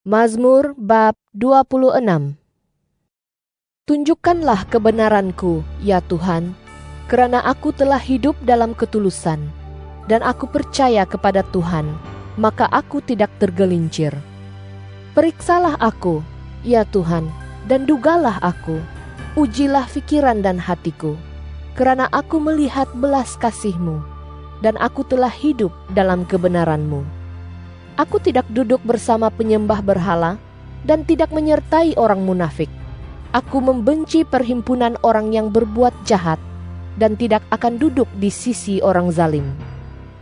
Mazmur bab 26. Tunjukkanlah kebenaranku, ya Tuhan, kerana aku telah hidup dalam ketulusan, dan aku percaya kepada Tuhan, maka aku tidak tergelincir. Periksalah aku, ya Tuhan, dan dugalah aku, ujilah fikiran dan hatiku, kerana aku melihat belas kasih-Mu, dan aku telah hidup dalam kebenaran-Mu. Aku tidak duduk bersama penyembah berhala dan tidak menyertai orang munafik. Aku membenci perhimpunan orang yang berbuat jahat dan tidak akan duduk di sisi orang zalim.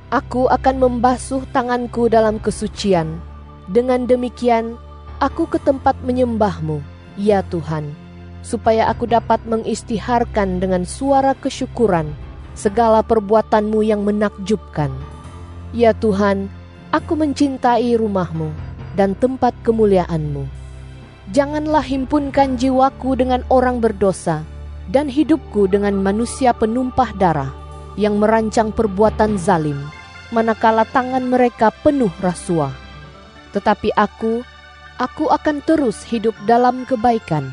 Aku akan membasuh tanganku dalam kesucian. Dengan demikian, aku ke tempat menyembah-Mu, ya Tuhan, supaya aku dapat mengistiharkan dengan suara kesyukuran segala perbuatan-Mu yang menakjubkan. Ya Tuhan, aku mencintai rumah-Mu dan tempat kemuliaan-Mu. Janganlah himpunkan jiwaku dengan orang berdosa dan hidupku dengan manusia penumpah darah yang merancang perbuatan zalim, manakala tangan mereka penuh rasuah. Tetapi aku akan terus hidup dalam kebaikan.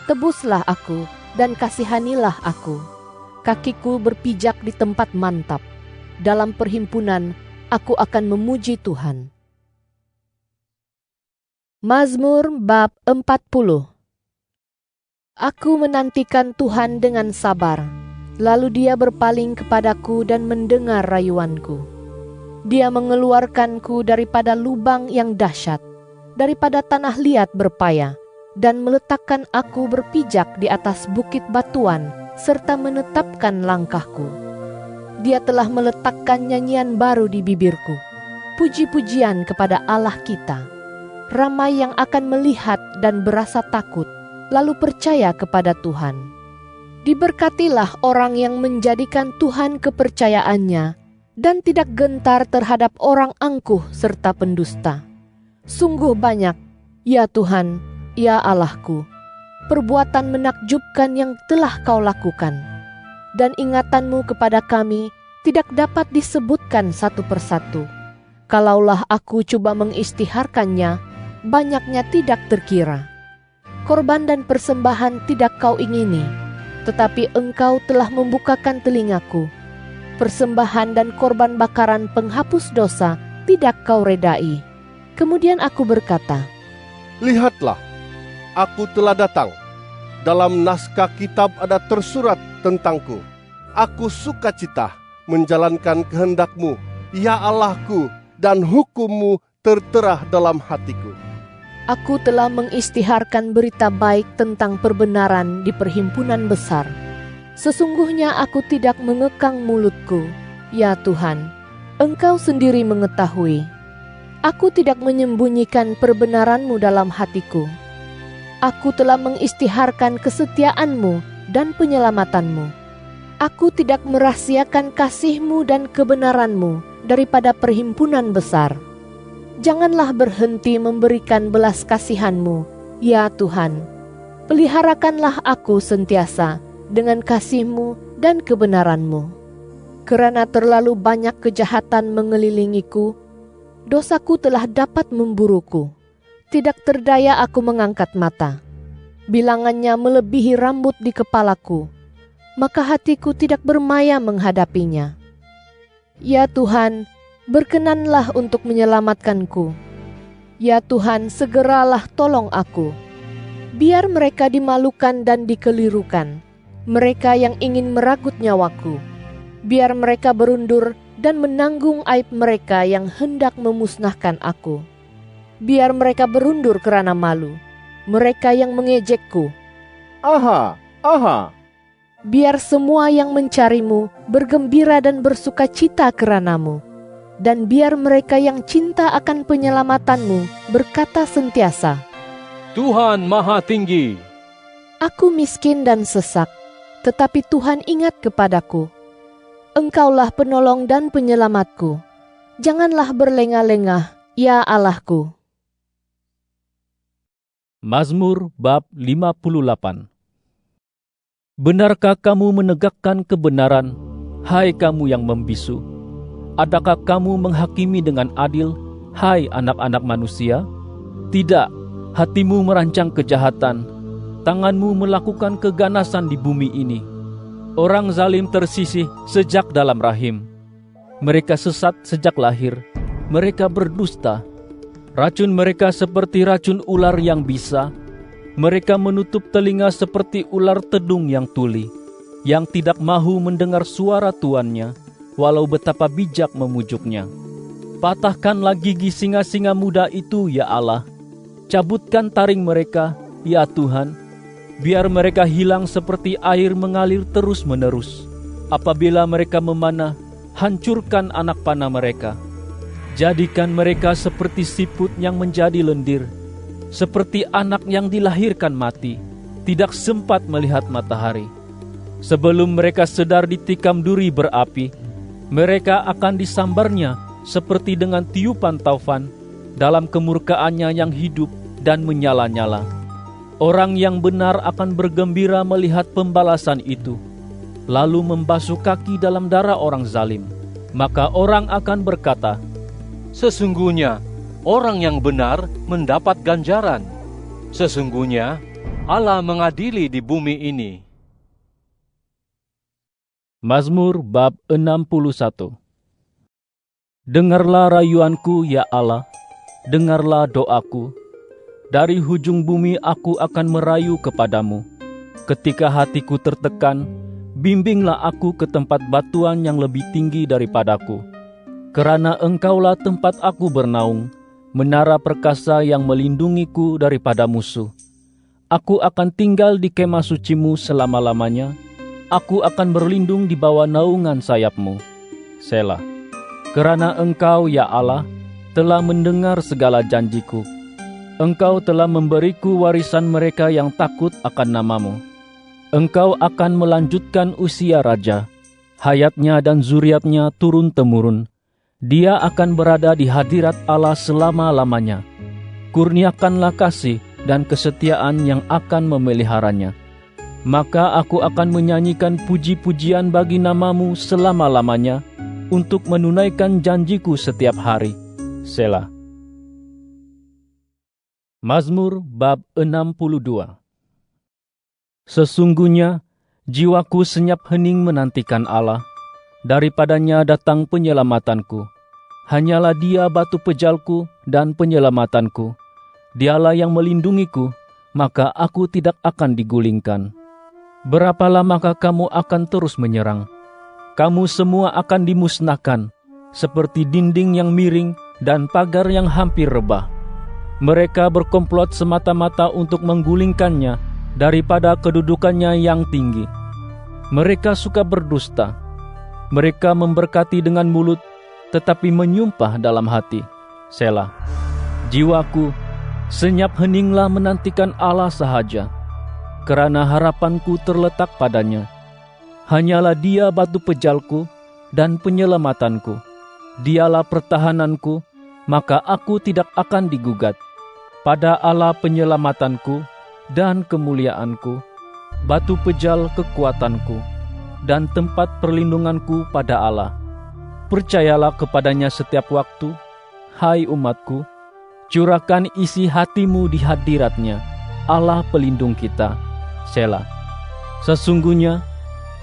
Tebuslah aku dan kasihanilah aku. Kakiku berpijak di tempat mantap. Dalam perhimpunan aku akan memuji Tuhan. Mazmur bab 40. Aku menantikan Tuhan dengan sabar, lalu Dia berpaling kepadaku dan mendengar rayuanku. Dia mengeluarkanku daripada lubang yang dahsyat, daripada tanah liat berpaya, dan meletakkan aku berpijak di atas bukit batuan, serta menetapkan langkahku. Dia telah meletakkan nyanyian baru di bibirku, puji-pujian kepada Allah kita. Ramai yang akan melihat dan berasa takut, lalu percaya kepada Tuhan. Diberkatilah orang yang menjadikan Tuhan kepercayaannya, dan tidak gentar terhadap orang angkuh serta pendusta. Sungguh banyak, ya Tuhan, ya Allahku, perbuatan menakjubkan yang telah Kau lakukan. Dan ingatan-Mu kepada kami tidak dapat disebutkan satu persatu. Kalaulah aku coba mengistiharkannya, banyaknya tidak terkira. Korban dan persembahan tidak Kau ingini, tetapi Engkau telah membukakan telingaku. Persembahan dan korban bakaran penghapus dosa tidak Kau redai. Kemudian aku berkata, Lihatlah, aku telah datang. Dalam naskah kitab ada tersurat tentangku. Aku sukacita menjalankan kehendak-Mu, ya Allahku, dan hukum-Mu tertera dalam hatiku. Aku telah mengistiharkan berita baik tentang perbenaran di perhimpunan besar. Sesungguhnya aku tidak mengekang mulutku, ya Tuhan, Engkau sendiri mengetahui. Aku tidak menyembunyikan perbenaran-Mu dalam hatiku. Aku telah mengistiharkan kesetiaan-Mu dan penyelamatan-Mu. Aku tidak merahasiakan kasih-Mu dan kebenaran-Mu daripada perhimpunan besar. Janganlah berhenti memberikan belas kasihan-Mu, ya Tuhan. Peliharakanlah aku sentiasa dengan kasih-Mu dan kebenaran-Mu. Kerana terlalu banyak kejahatan mengelilingiku, dosaku telah dapat memburuku. Tidak terdaya aku mengangkat mata. Bilangannya melebihi rambut di kepalaku, maka hatiku tidak bermaya menghadapinya. Ya Tuhan, berkenanlah untuk menyelamatkanku. Ya Tuhan, segeralah tolong aku. Biar mereka dimalukan dan dikelirukan, mereka yang ingin meragut nyawaku. Biar mereka berundur dan menanggung aib mereka yang hendak memusnahkan aku. Biar mereka berundur kerana malu, mereka yang mengejekku. Aha, aha. Biar semua yang mencari-Mu bergembira dan bersukacita kerana-Mu. Dan biar mereka yang cinta akan penyelamatan-Mu berkata sentiasa, Tuhan Maha Tinggi. Aku miskin dan sesak, tetapi Tuhan ingat kepadaku. Engkaulah penolong dan penyelamatku. Janganlah berlengah-lengah, ya Allahku. Mazmur bab 58. Benarkah kamu menegakkan kebenaran, hai kamu yang membisu? Adakah kamu menghakimi dengan adil, hai anak-anak manusia? Tidak, hatimu merancang kejahatan, tanganmu melakukan keganasan di bumi ini. Orang zalim tersisih sejak dalam rahim. Mereka sesat sejak lahir, mereka berdusta. Racun mereka seperti racun ular yang bisa. Mereka menutup telinga seperti ular tedung yang tuli, yang tidak mahu mendengar suara tuannya, walau betapa bijak memujuknya. Patahkanlah gigi singa-singa muda itu, ya Allah. Cabutkan taring mereka, ya Tuhan. Biar mereka hilang seperti air mengalir terus-menerus. Apabila mereka memanah, hancurkan anak panah mereka. Jadikan mereka seperti siput yang menjadi lendir, seperti anak yang dilahirkan mati, tidak sempat melihat matahari. Sebelum mereka sedar ditikam duri berapi, mereka akan disambarnya seperti dengan tiupan taufan dalam kemurkaannya yang hidup dan menyala-nyala. Orang yang benar akan bergembira melihat pembalasan itu, lalu membasuh kaki dalam darah orang zalim. Maka orang akan berkata, sesungguhnya orang yang benar mendapat ganjaran. Sesungguhnya Allah mengadili di bumi ini. Mazmur bab 61. Dengarlah rayuanku, ya Allah, dengarlah doaku. Dari hujung bumi aku akan merayu kepadamu. Ketika hatiku tertekan, bimbinglah aku ke tempat batuan yang lebih tinggi daripadaku. Kerana Engkaulah tempat aku bernaung, menara perkasa yang melindungiku daripada musuh. Aku akan tinggal di kemah sucimu selama-lamanya. Aku akan berlindung di bawah naungan sayap-Mu. Selah. Kerana Engkau, ya Allah, telah mendengar segala janjiku. Engkau telah memberiku warisan mereka yang takut akan nama-Mu. Engkau akan melanjutkan usia raja, hayatnya dan zuriatnya turun-temurun. Dia akan berada di hadirat Allah selama-lamanya. Kurniakanlah kasih dan kesetiaan yang akan memeliharanya. Maka aku akan menyanyikan puji-pujian bagi nama-Mu selama-lamanya, untuk menunaikan janjiku setiap hari. Selah. Mazmur bab 62. Sesungguhnya jiwaku senyap hening menantikan Allah, daripadanya datang penyelamatanku. Hanyalah Dia batu pejalku dan penyelamatanku. Dialah yang melindungiku, maka aku tidak akan digulingkan. Berapa lamakah kamu akan terus menyerang? Kamu semua akan dimusnahkan, seperti dinding yang miring dan pagar yang hampir rebah. Mereka berkomplot semata-mata untuk menggulingkannya daripada kedudukannya yang tinggi. Mereka suka berdusta. Mereka memberkati dengan mulut, tetapi menyumpah dalam hati. Selah. Jiwaku, senyap heninglah menantikan Allah sahaja, kerana harapanku terletak padanya. Hanyalah Dia batu pejalku dan penyelamatanku. Dialah pertahananku, maka aku tidak akan digugat. Pada Allah penyelamatanku dan kemuliaanku, batu pejal kekuatanku, dan tempat perlindunganku pada Allah. Percayalah kepadanya setiap waktu, hai umatku. Curahkan isi hatimu di hadirat-Nya, Allah pelindung kita. Selah. Sesungguhnya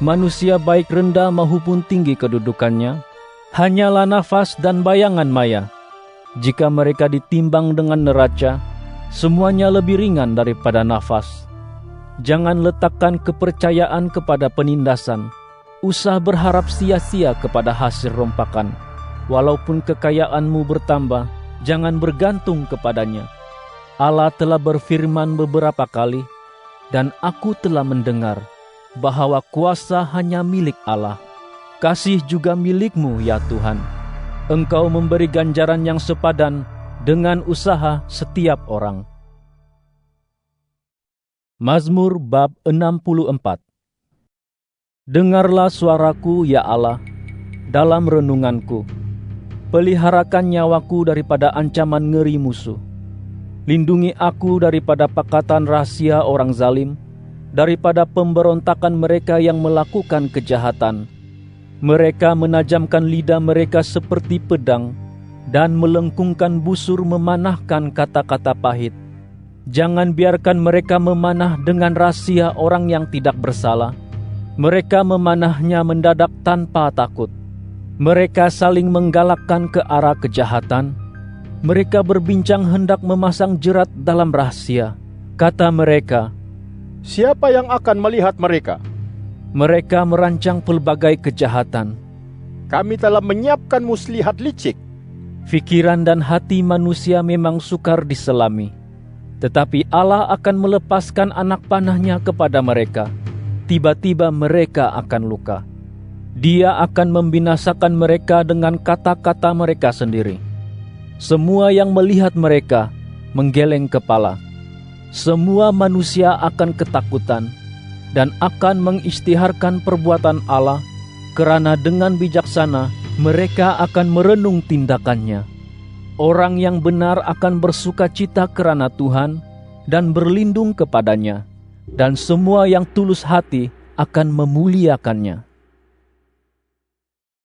manusia baik rendah maupun tinggi kedudukannya, hanyalah nafas dan bayangan maya. Jika mereka ditimbang dengan neraca, semuanya lebih ringan daripada nafas. Jangan letakkan kepercayaan kepada penindasan. Usah berharap sia-sia kepada hasil rompakan. Walaupun kekayaanmu bertambah, jangan bergantung kepadanya. Allah telah berfirman beberapa kali, dan aku telah mendengar, bahwa kuasa hanya milik Allah. Kasih juga milik-Mu, ya Tuhan. Engkau memberi ganjaran yang sepadan dengan usaha setiap orang. Mazmur bab 64. Dengarlah suaraku, ya Allah, dalam renunganku. Peliharakan nyawaku daripada ancaman ngeri musuh. Lindungi aku daripada pakatan rahasia orang zalim, daripada pemberontakan mereka yang melakukan kejahatan. Mereka menajamkan lidah mereka seperti pedang, dan melengkungkan busur memanahkan kata-kata pahit. Jangan biarkan mereka memanah dengan rahasia orang yang tidak bersalah. Mereka memanahnya mendadak tanpa takut. Mereka saling menggalakkan ke arah kejahatan. Mereka berbincang hendak memasang jerat dalam rahasia. Kata mereka, "Siapa yang akan melihat mereka?" mereka merancang pelbagai kejahatan. "Kami telah menyiapkan muslihat licik." Fikiran dan hati manusia memang sukar diselami, tetapi Allah akan melepaskan anak panahnya kepada mereka. Tiba-tiba mereka akan luka. Dia akan membinasakan mereka dengan kata-kata mereka sendiri. Semua yang melihat mereka menggeleng kepala. Semua manusia akan ketakutan dan akan mengisytiharkan perbuatan Allah, kerana dengan bijaksana mereka akan merenung tindakannya. Orang yang benar akan bersuka cita kerana Tuhan dan berlindung kepadanya, dan semua yang tulus hati akan memuliakannya.